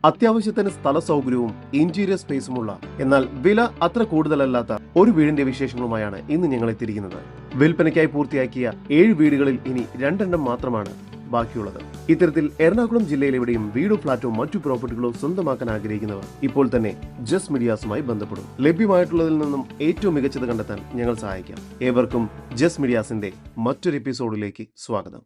അത്യാവശ്യത്തിന് സ്ഥല സൗകര്യവും ഇന്റീരിയർ സ്പേസുമുള്ള എന്നാൽ വില അത്ര കൂടുതലല്ലാത്ത ഒരു വീടിന്റെ വിശേഷങ്ങളുമായാണ് ഇന്ന് ഞങ്ങൾ എത്തിയിരിക്കുന്നത്. വിൽപ്പനയ്ക്കായി പൂർത്തിയാക്കിയ 7 വീടുകളിൽ ഇനി 2 മാത്രമാണ് ബാക്കിയുള്ളത്. ഇത്തരത്തിൽ എറണാകുളം ജില്ലയിൽ എവിടെയും വീടോ ഫ്ളാറ്റോ മറ്റു പ്രോപ്പർട്ടികളോ സ്വന്തമാക്കാൻ ആഗ്രഹിക്കുന്നവർ ഇപ്പോൾ തന്നെ ജസ് മീഡിയാസുമായി ബന്ധപ്പെടും. ലഭ്യമായിട്ടുള്ളതിൽ നിന്നും ഏറ്റവും മികച്ചത് കണ്ടെത്താൻ ഞങ്ങൾ സഹായിക്കാം. ഏവർക്കും ജസ് മീഡിയാസിന്റെ മറ്റൊരു എപ്പിസോഡിലേക്ക് സ്വാഗതം.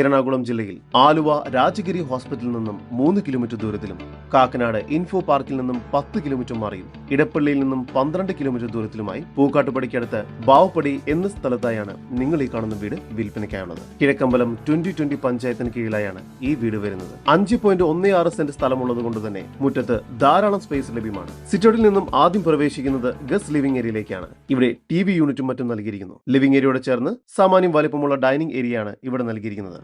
എറണാകുളം ജില്ലയിൽ ആലുവ രാജഗിരി ഹോസ്പിറ്റലിൽ നിന്നും 3 കിലോമീറ്റർ ദൂരത്തിലും, കാക്കനാട് ഇൻഫോ പാർക്കിൽ നിന്നും 10 കിലോമീറ്റർ മാറിയും, ഇടപ്പള്ളിയിൽ നിന്നും 12 കിലോമീറ്റർ ദൂരത്തിലുമായി പൂക്കാട്ടുപടിക്കടുത്ത് ബാവപ്പടി എന്ന സ്ഥലത്തായാണ് നിങ്ങൾ ഈ കാണുന്ന വീട് വിൽപ്പനയ്ക്കായുള്ളത്. കിഴക്കമ്പലം 2020 പഞ്ചായത്തിന് കീഴിലായാണ് ഈ വീട് വരുന്നത്. 5.16 സെന്റ് സ്ഥലമുള്ളത് കൊണ്ട് തന്നെ മുറ്റത്ത് ധാരാളം സ്പേസ് ലഭ്യമാണ്. സിറ്റൗട്ടിൽ നിന്നും ആദ്യം പ്രവേശിക്കുന്നത് ഗസ്റ്റ് ലിവിംഗ് ഏരിയയിലേക്കാണ്. ഇവിടെ TV യൂണിറ്റും മറ്റും നൽകിയിരിക്കുന്നു. ലിവിംഗ് ഏരിയയോട് ചേർന്ന് സാമാന്യം വലിപ്പമുള്ള ഡൈനിങ് ഏരിയയാണ് ഇവിടെ നൽകിയിരിക്കുന്നത്.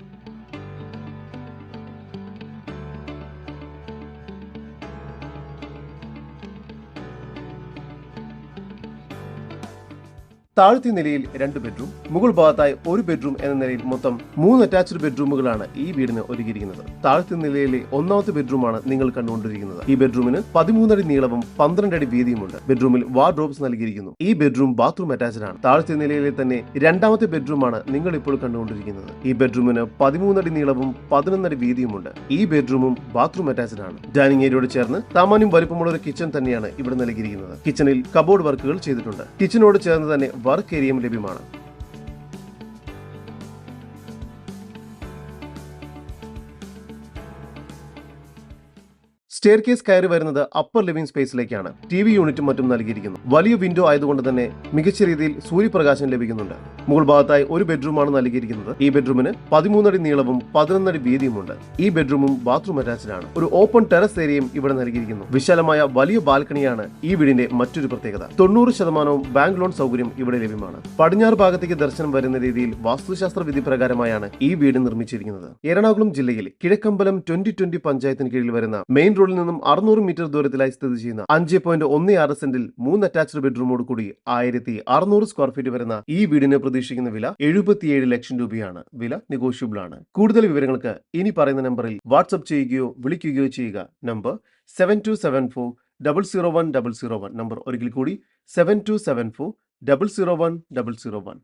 താഴത്തെ നിലയിൽ 2 ബെഡ്റൂം, മുകൾ ഭാഗത്തായി 1 ബെഡ്റൂം എന്ന നിലയിൽ മൊത്തം 3 അറ്റാച്ച്ഡ് ബെഡ്റൂമുകളാണ് ഈ വീടിന് ഒരുക്കിയിരിക്കുന്നത്. താഴത്തെ നിലയിലെ 1ാമത്തെ ബെഡ്റൂമാണ് നിങ്ങൾ കണ്ടുകൊണ്ടിരിക്കുന്നത്. ഈ ബെഡ്റൂമിന് 13 അടി നീളവും 12 അടി വീതിയുമുണ്ട്. ബെഡ്റൂമിൽ വാർഡ്രോബ്സ് നൽകിയിരിക്കുന്നു. ഈ ബെഡ്റൂം ബാത്റൂം അറ്റാച്ച്ഡ് ആണ്. താഴത്തെ നിലയിലെ തന്നെ 2ാമത്തെ ബെഡ്റൂമാണ് നിങ്ങൾ ഇപ്പോൾ കണ്ടുകൊണ്ടിരിക്കുന്നത്. ഈ ബെഡ്റൂമിന് 13 അടി നീളവും 11 അടി വീതിയുമുണ്ട്. ഈ ബെഡ്റൂമും ബാത്റൂം അറ്റാച്ച്ഡ് ആണ്. ഡൈനിങ് ഏരിയയോട് ചേർന്ന് സാമാന്യം വലിപ്പമുള്ള ഒരു കിച്ചൺ തന്നെയാണ് ഇവിടെ നൽകിയിരിക്കുന്നത്. കിച്ചണിൽ കബോർഡ് വർക്കുകൾ ചെയ്തിട്ടുണ്ട്. കിച്ചണോട് ചേർന്ന് തന്നെ വർക്ക് ഏരിയയും ലഭ്യമാണ്. സ്റ്റെയർ കേസ് കയറി വരുന്നത് അപ്പർ ലിവിംഗ് സ്പേസിലേക്കാണ്. TV യൂണിറ്റും മറ്റും നൽകിയിരിക്കുന്നു. വലിയ വിൻഡോ ആയതുകൊണ്ട് തന്നെ മികച്ച രീതിയിൽ സൂര്യപ്രകാശം ലഭിക്കുന്നുണ്ട്. മുകൾ ഭാഗത്തായി 1 ബെഡ്റൂമാണ് നൽകിയിരിക്കുന്നത്. ഈ ബെഡ്റൂമിന് 13 അടി നീളവും 11 അടി വീതിയുമുണ്ട്. ഈ ബെഡ്റൂമും ബാത്റൂം അറ്റാച്ച്ഡ് ആണ്. ഒരു ഓപ്പൺ ടെറസ് ഏരിയയും ഇവിടെ നൽകിയിരിക്കുന്നു. വിശാലമായ വലിയ ബാൽക്കണിയാണ് ഈ വീടിന്റെ മറ്റൊരു പ്രത്യേകത. 90% ബാങ്ക് ലോൺ സൗകര്യം ഇവിടെ ലഭ്യമാണ്. പടിഞ്ഞാറ് ഭാഗത്തേക്ക് ദർശനം വരുന്ന രീതിയിൽ വാസ്തുശാസ്ത്ര വിധി പ്രകാരമായാണ് ഈ വീട് നിർമ്മിച്ചിരിക്കുന്നത്. എറണാകുളം ജില്ലയിൽ കിഴക്കമ്പലം 2020 പഞ്ചായത്തിന് കീഴിൽ വരുന്ന മെയിൻ റോഡിൽ നിന്നും 600 മീറ്റർ ദൂരത്തിലായി സ്ഥിതി ചെയ്യുന്ന 5.16 സെന്റിൽ 3 അറ്റാച്ച്ഡ് ബെഡ്റൂമോട് കൂടി 1600 സ്ക്വയർ ഫീറ്റ് വരുന്ന ഈ വീടിന് പ്രതീക്ഷിക്കുന്ന വില 77 ലക്ഷം രൂപയാണ്. വില നെഗോഷ്യബിൾ ആണ്. കൂടുതൽ വിവരങ്ങൾക്ക് ഇനി പറയുന്ന നമ്പറിൽ വാട്സ്ആപ്പ് ചെയ്യുകയോ വിളിക്കുകയോ ചെയ്യുക. നമ്പർ 7274 001 001. നമ്പർ ഒരിക്കൽ കൂടി 7274 001 001.